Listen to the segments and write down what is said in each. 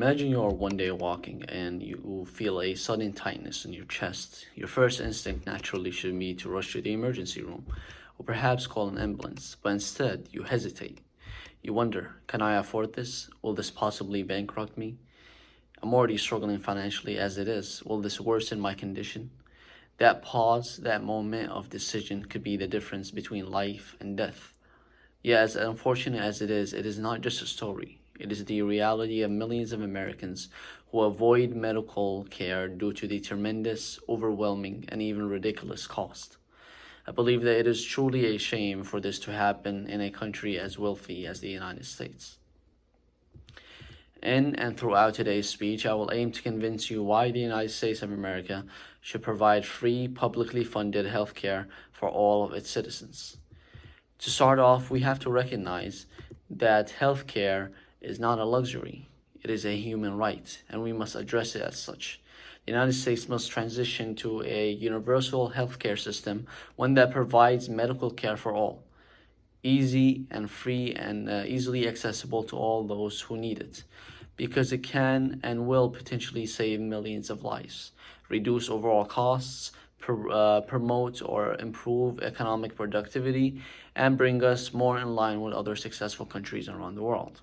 Imagine you are one day walking and you feel a sudden tightness in your chest. Your first instinct naturally should be to rush to the emergency room or perhaps call an ambulance, but instead you hesitate. You wonder, can I afford this? Will this possibly bankrupt me? I'm already struggling financially as it is. Will this worsen my condition? That pause, that moment of decision could be the difference between life and death. Yeah, as unfortunate as it is not just a story. It is the reality of millions of Americans who avoid medical care due to the tremendous, overwhelming, and even ridiculous cost. I believe that it is truly a shame for this to happen in a country as wealthy as the United States. In and throughout today's speech, I will aim to convince you why the United States of America should provide free, publicly funded healthcare for all of its citizens. To start off, we have to recognize that healthcare is not a luxury. It is a human right, and we must address it as such. The United States must transition to a universal healthcare system, one that provides medical care for all, easy and free and easily accessible to all those who need it, because it can and will potentially save millions of lives, reduce overall costs, promote or improve economic productivity, and bring us more in line with other successful countries around the world.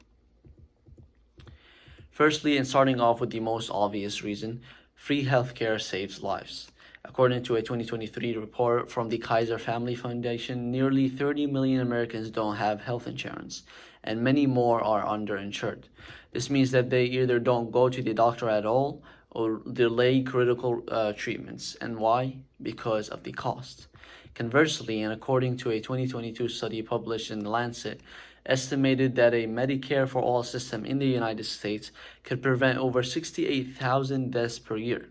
Firstly, and starting off with the most obvious reason, free healthcare saves lives. According to a 2023 report from the Kaiser Family Foundation, nearly 30 million Americans don't have health insurance, and many more are underinsured. This means that they either don't go to the doctor at all or delay critical treatments. And why? Because of the cost. Conversely, and according to a 2022 study published in The Lancet, estimated that a Medicare for All system in the United States could prevent over 68,000 deaths per year.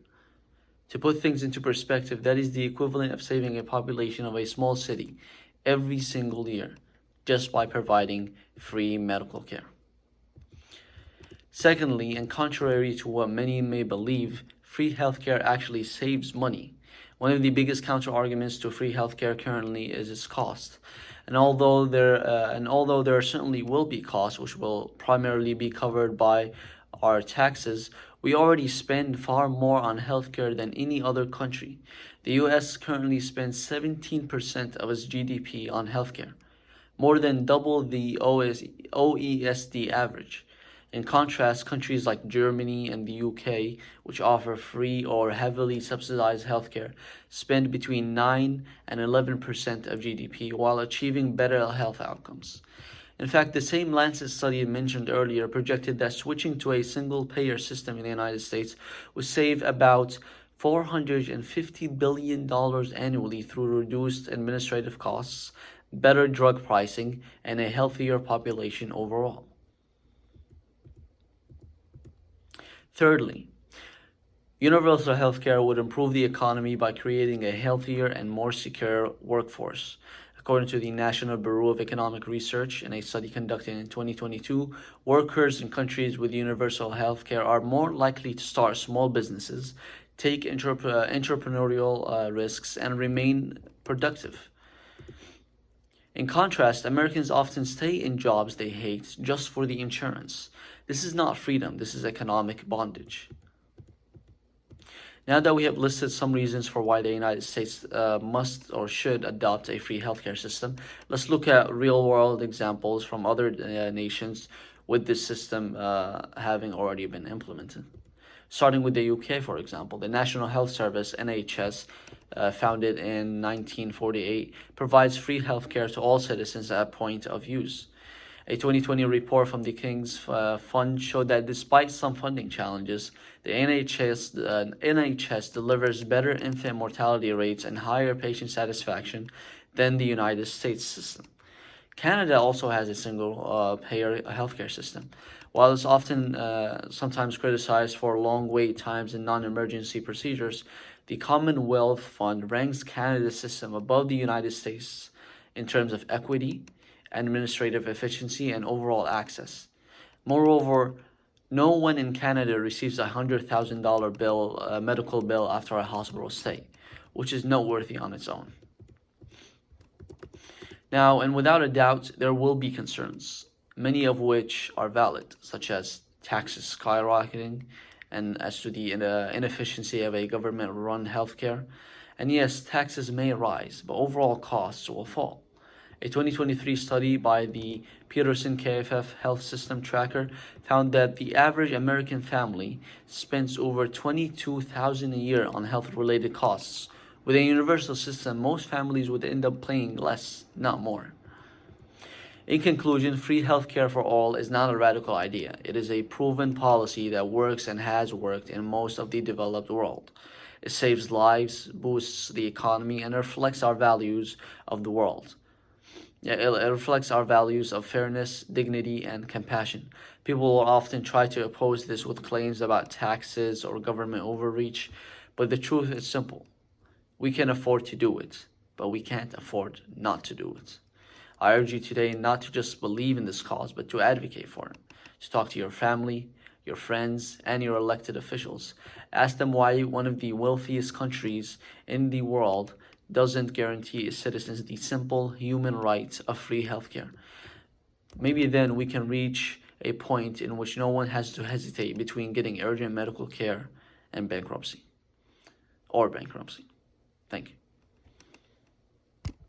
To put things into perspective, that is the equivalent of saving a population of a small city every single year just by providing free medical care. Secondly, and contrary to what many may believe, free healthcare actually saves money. One of the biggest counter-arguments to free healthcare currently is its cost. And although there certainly will be costs, which will primarily be covered by our taxes, we already spend far more on healthcare than any other country. The US currently spends 17% of its GDP on healthcare, more than double the OECD average. In contrast, countries like Germany and the UK, which offer free or heavily subsidized healthcare, spend between 9 and 11% of GDP while achieving better health outcomes. In fact, the same Lancet study mentioned earlier projected that switching to a single-payer system in the United States would save about $450 billion annually through reduced administrative costs, better drug pricing, and a healthier population overall. Thirdly, universal healthcare would improve the economy by creating a healthier and more secure workforce. According to the National Bureau of Economic Research, in a study conducted in 2022, workers in countries with universal healthcare are more likely to start small businesses, take entrepreneurial risks, and remain productive. In contrast, Americans often stay in jobs they hate just for the insurance. This is not freedom, this is economic bondage. Now that we have listed some reasons for why the United States must or should adopt a free healthcare system, let's look at real-world examples from other nations with this system having already been implemented. Starting with the UK, for example, the National Health Service, NHS, founded in 1948, provides free healthcare to all citizens at point of use. A 2020 report from the King's Fund showed that despite some funding challenges, the NHS delivers better infant mortality rates and higher patient satisfaction than the United States system. Canada also has a single-payer healthcare system. While it's often sometimes criticized for long wait times and non-emergency procedures, the Commonwealth Fund ranks Canada's system above the United States in terms of equity, administrative efficiency, and overall access. Moreover, no one in Canada receives a $100,000 medical bill after a hospital stay, which is noteworthy on its own. Now, and without a doubt, there will be concerns, many of which are valid, such as taxes skyrocketing, and as to the inefficiency of a government-run healthcare. And yes, taxes may rise, but overall costs will fall. A 2023 study by the Peterson KFF Health System Tracker found that the average American family spends over $22,000 a year on health-related costs. With a universal system, most families would end up paying less, not more. In conclusion, free healthcare for all is not a radical idea. It is a proven policy that works and has worked in most of the developed world. It saves lives, boosts the economy, and reflects our values of the world. It reflects our values of fairness, dignity, and compassion. People will often try to oppose this with claims about taxes or government overreach, but the truth is simple. We can afford to do it, but we can't afford not to do it. I urge you today not to just believe in this cause, but to advocate for it. To talk to your family, your friends, and your elected officials. Ask them why one of the wealthiest countries in the world doesn't guarantee its citizens the simple human right of free healthcare. Maybe then we can reach a point in which no one has to hesitate between getting urgent medical care and bankruptcy. Thank you.